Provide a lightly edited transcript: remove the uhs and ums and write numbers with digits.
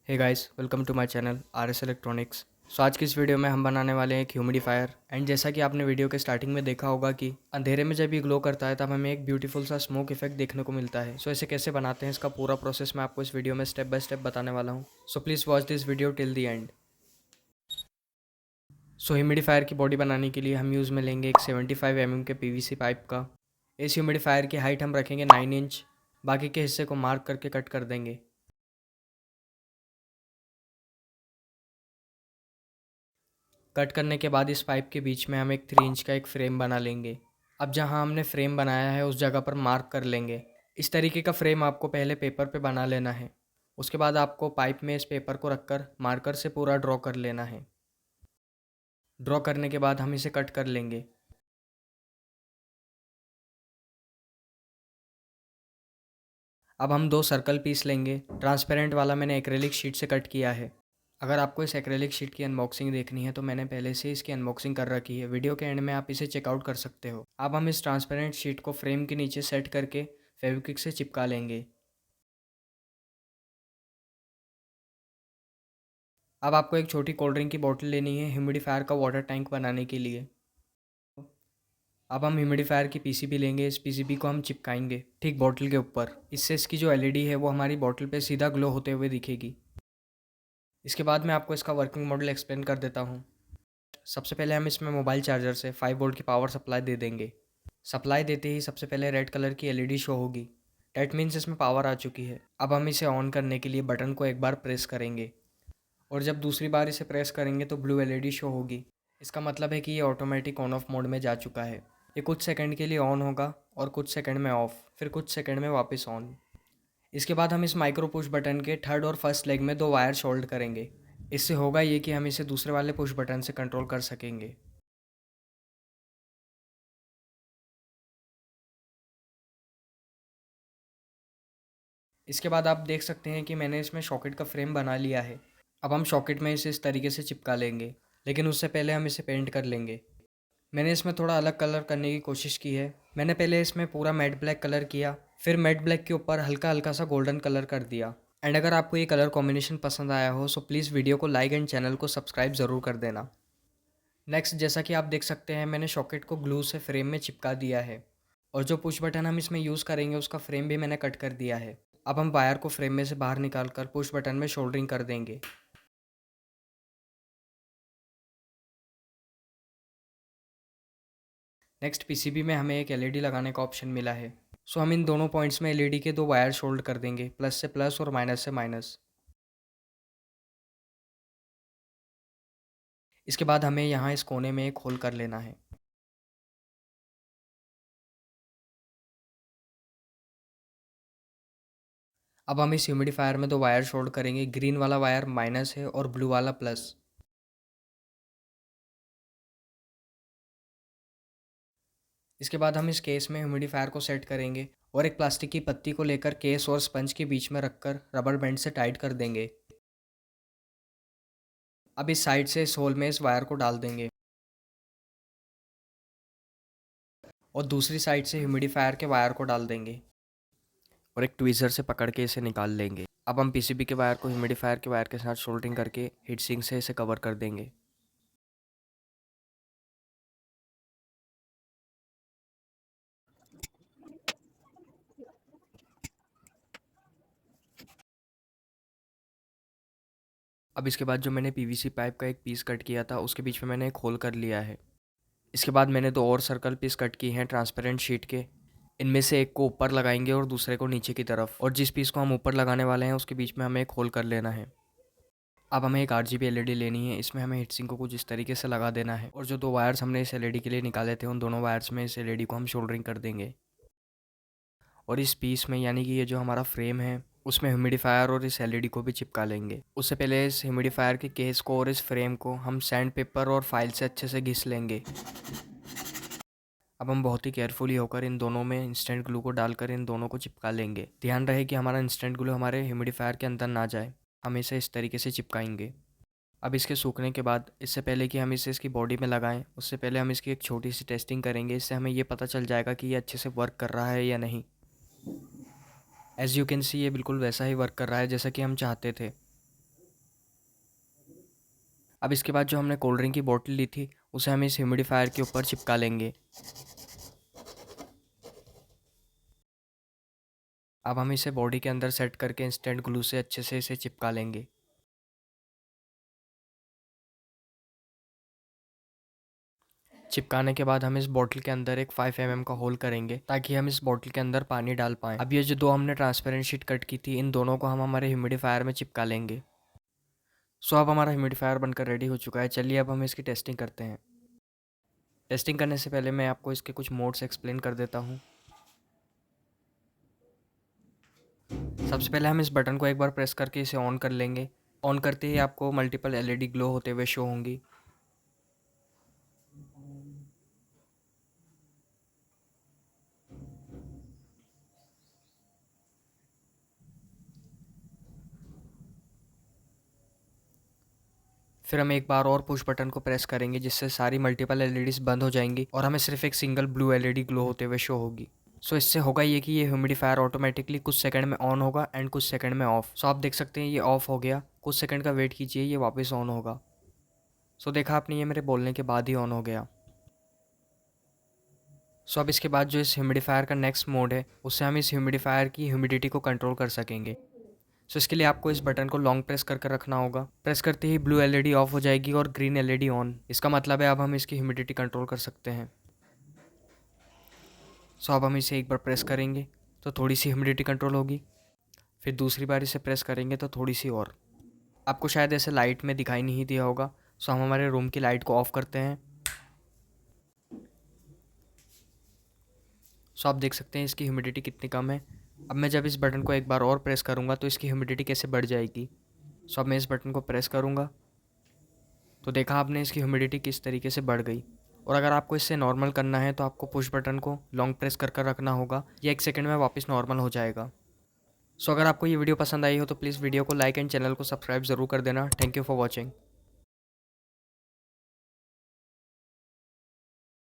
Hey guys, welcome to my channel R S electronics. So आज की इस video में हम बनाने वाले हैं एक ह्यूमिडिफायर। एंड जैसा कि आपने वीडियो के स्टार्टिंग में देखा होगा कि अंधेरे में जब ये ग्लो करता है तब हमें एक ब्यूटीफुल सा स्मोक इफेक्ट देखने को मिलता है। सो इसे कैसे बनाते हैं, इसका पूरा प्रोसेस मैं आपको इस वीडियो में स्टेप बाय स्टेप बताने वाला हूँ। So please watch this video till the end. So humidifier की बॉडी बनाने के लिए हम यूज़ में लेंगे एक 75 mm के PVC पाइप का। इस ह्यूमिडिफायर की हाइट हम रखेंगे 9 इंच। बाकी के हिस्से को मार्क करके कट कर देंगे। कट करने के बाद इस पाइप के बीच में हम एक 3 इंच का एक फ्रेम बना लेंगे। अब जहां हमने फ्रेम बनाया है उस जगह पर मार्क कर लेंगे। इस तरीके का फ्रेम आपको पहले पेपर पे बना लेना है। उसके बाद आपको पाइप में इस पेपर को रखकर मार्कर से पूरा ड्रॉ कर लेना है। ड्रॉ करने के बाद हम इसे कट कर लेंगे। अब हम दो सर्कल पीस लेंगे। ट्रांसपेरेंट वाला मैंने एक्रेलिक शीट से कट किया है। अगर आपको इस एक्रेलिक शीट की अनबॉक्सिंग देखनी है तो मैंने पहले से इसकी अनबॉक्सिंग कर रखी है। वीडियो के एंड में आप इसे चेकआउट कर सकते हो। अब हम इस ट्रांसपेरेंट शीट को फ्रेम के नीचे सेट करके फेविक्विक से चिपका लेंगे। अब आपको एक छोटी कोल्ड ड्रिंक की बोतल लेनी है ह्यूमिडिफायर का वाटर टैंक बनाने के लिए। अब हम ह्यूमिडिफायर की पीसीबी लेंगे। इस पीसीबी को हम चिपकाएंगे ठीक बोतल के ऊपर। इससे इसकी जो एलईडी है वो हमारी बोतल पे सीधा ग्लो होते हुए दिखेगी। इसके बाद मैं आपको इसका वर्किंग मॉडल एक्सप्लेन कर देता हूँ। सबसे पहले हम इसमें मोबाइल चार्जर से 5 वोल्ट की पावर सप्लाई दे देंगे। सप्लाई देते ही सबसे पहले रेड कलर की एलईडी शो होगी। डैट मीन्स इसमें पावर आ चुकी है। अब हम इसे ऑन करने के लिए बटन को एक बार प्रेस करेंगे और जब दूसरी बार इसे प्रेस करेंगे तो ब्लू एलईडी शो होगी। इसका मतलब है कि ये ऑटोमेटिक ऑन ऑफ मोड में जा चुका है। ये कुछ सेकंड के लिए ऑन होगा और कुछ सेकंड में ऑफ, फिर कुछ सेकंड में वापस ऑन। इसके बाद हम इस माइक्रो पुश बटन के थर्ड और फर्स्ट लेग में दो वायर शोल्ड करेंगे। इससे होगा ये कि हम इसे दूसरे वाले पुश बटन से कंट्रोल कर सकेंगे। इसके बाद आप देख सकते हैं कि मैंने इसमें सॉकेट का फ्रेम बना लिया है। अब हम सॉकेट में इसे इस तरीके से चिपका लेंगे, लेकिन उससे पहले हम इसे पेंट कर लेंगे। मैंने इसमें थोड़ा अलग कलर करने की कोशिश की है। मैंने पहले इसमें पूरा मैट ब्लैक कलर किया, फिर मैट ब्लैक के ऊपर हल्का हल्का सा गोल्डन कलर कर दिया। एंड अगर आपको ये कलर कॉम्बिनेशन पसंद आया हो सो प्लीज़ वीडियो को लाइक एंड चैनल को सब्सक्राइब ज़रूर कर देना। नेक्स्ट, जैसा कि आप देख सकते हैं मैंने सॉकेट को ग्लू से फ्रेम में चिपका दिया है और जो पुश बटन हम इसमें यूज़ करेंगे उसका फ्रेम भी मैंने कट कर दिया है। अब हम वायर को फ्रेम में से बाहर निकाल कर पुश बटन में शोल्डरिंग कर देंगे। नेक्स्ट, पीसीबी में हमें एक एलईडी लगाने का ऑप्शन मिला है। सो हम इन दोनों पॉइंट्स में एलईडी के दो वायर शोल्ड कर देंगे, प्लस से प्लस और माइनस से माइनस। इसके बाद हमें यहाँ इस कोने में एक होल कर लेना है। अब हम इस ह्यूमिडिफायर में दो वायर शोल्ड करेंगे। ग्रीन वाला वायर माइनस है और ब्लू वाला प्लस। इसके बाद हम इस केस में ह्यूमिडिफायर को सेट करेंगे और एक प्लास्टिक की पत्ती को लेकर केस और स्पंज के बीच में रखकर रबर बैंड से टाइट कर देंगे। अब इस साइड से इस होल में इस वायर को डाल देंगे और दूसरी साइड से ह्यूमिडिफायर के वायर को डाल देंगे और एक ट्वीज़र से पकड़ के इसे निकाल लेंगे। अब हम पीसीबी के वायर को ह्यूमिडिफायर के वायर के साथ सोल्डरिंग करके हीट सिंक से इसे कवर कर देंगे। अब इसके बाद जो मैंने पीवीसी पाइप का एक पीस कट किया था उसके बीच में मैंने एक होल कर लिया है। इसके बाद मैंने दो और सर्कल पीस कट किए हैं ट्रांसपेरेंट शीट के। इनमें से एक को ऊपर लगाएंगे और दूसरे को नीचे की तरफ, और जिस पीस को हम ऊपर लगाने वाले हैं उसके बीच में हमें एक होल कर लेना है। अब हमें एक आरजीबी एलईडी लेनी है। इसमें हमें हीटसिंक को कुछ इस तरीके से लगा देना है और जो दो वायर्स हमने इस एलईडी के लिए निकाले थे उन दोनों वायर्स में इस एलईडी को हम सोल्डरिंग कर देंगे। और इस पीस में, यानी कि ये जो हमारा फ्रेम है, उसमें ह्यूमिडिफायर और इस एलईडी को भी चिपका लेंगे। उससे पहले इस ह्यूमिडिफायर के केस को और इस फ्रेम को हम सैंड पेपर और फाइल से अच्छे से घिस लेंगे। अब हम बहुत ही केयरफुली होकर इन दोनों में इंस्टेंट ग्लू को डालकर इन दोनों को चिपका लेंगे। ध्यान रहे कि हमारा इंस्टेंट ग्लू हमारे ह्यूमिडिफायर के अंदर ना जाए। हम इसे इस तरीके से चिपकाएंगे। अब इसके सूखने के बाद, इससे पहले कि हम इसे इसकी बॉडी में लगाएं, उससे पहले हम इसकी एक छोटी सी टेस्टिंग करेंगे। इससे हमें ये पता चल जाएगा कि ये अच्छे से वर्क कर रहा है या नहीं। एज़ यू कैन सी ये बिल्कुल वैसा ही वर्क कर रहा है जैसा कि हम चाहते थे। अब इसके बाद जो हमने कोल्ड ड्रिंक की बोतल ली थी उसे हम इस ह्यूमिडिफायर के ऊपर चिपका लेंगे। अब हम इसे बॉडी के अंदर सेट करके इंस्टेंट ग्लू से अच्छे से इसे चिपका लेंगे। चिपकाने के बाद हम इस बॉटल के अंदर एक 5 mm का होल करेंगे ताकि हम इस बॉटल के अंदर पानी डाल पाएँ। अब ये जो दो हमने ट्रांसपेरेंट शीट कट की थी इन दोनों को हम हमारे ह्यूमिडिफायर में चिपका लेंगे। सो अब हमारा ह्यूमिडिफायर बनकर रेडी हो चुका है। चलिए अब हम इसकी टेस्टिंग करते हैं। टेस्टिंग करने से पहले मैं आपको इसके कुछ मोड्स एक्सप्लेन कर देता हूँ। सबसे पहले हम इस बटन को एक बार प्रेस करके इसे ऑन कर लेंगे। ऑन करते ही आपको मल्टीपल LED ग्लो होते हुए शो होंगी। फिर हम एक बार और पुश बटन को प्रेस करेंगे जिससे सारी मल्टीपल LEDs बंद हो जाएंगी और हमें सिर्फ एक सिंगल ब्लू LED ग्लो होते हुए शो होगी। सो इससे होगा ये कि ये ह्यूमिडिफायर ऑटोमेटिकली कुछ सेकंड में ऑन होगा एंड कुछ सेकंड में ऑफ। सो आप देख सकते हैं ये ऑफ हो गया। कुछ सेकंड का वेट कीजिए, ये वापस ऑन होगा। सो देखा आपने, ये मेरे बोलने के बाद ही ऑन हो गया। सो अब इसके बाद जो इस ह्यूमिडिफायर का नेक्स्ट मोड है उससे हम इस ह्यूमिडिफायर की ह्यूमिडिटी को कंट्रोल कर सकेंगे। सो इसके लिए आपको इस बटन को लॉन्ग प्रेस करके रखना होगा। प्रेस करते ही ब्लू LED ऑफ हो जाएगी और ग्रीन LED ऑन। इसका मतलब है अब हम इसकी ह्यूमिडिटी कंट्रोल कर सकते हैं। सो अब हम इसे एक बार प्रेस करेंगे तो थोड़ी सी ह्यूमिडिटी कंट्रोल होगी। फिर दूसरी बार इसे प्रेस करेंगे तो थोड़ी सी और। आपको शायद ऐसे लाइट में दिखाई नहीं दिया होगा। सो हम हमारे रूम की लाइट को ऑफ़ करते हैं। सो आप देख सकते हैं इसकी ह्यूमिडिटी कितनी कम है। अब मैं जब इस बटन को एक बार और प्रेस करूँगा तो इसकी ह्यूमिडिटी कैसे बढ़ जाएगी। सो अब मैं इस बटन को प्रेस करूँगा तो देखा आपने इसकी ह्यूमिडिटी किस तरीके से बढ़ गई। और अगर आपको इससे नॉर्मल करना है तो आपको पुश बटन को लॉन्ग प्रेस कर कर रखना होगा। ये 1 सेकंड में वापस नॉर्मल हो जाएगा। सो अगर आपको ये वीडियो पसंद आई हो तो प्लीज़ वीडियो को लाइक एंड चैनल को सब्सक्राइब ज़रूर कर देना। Thank you for watching.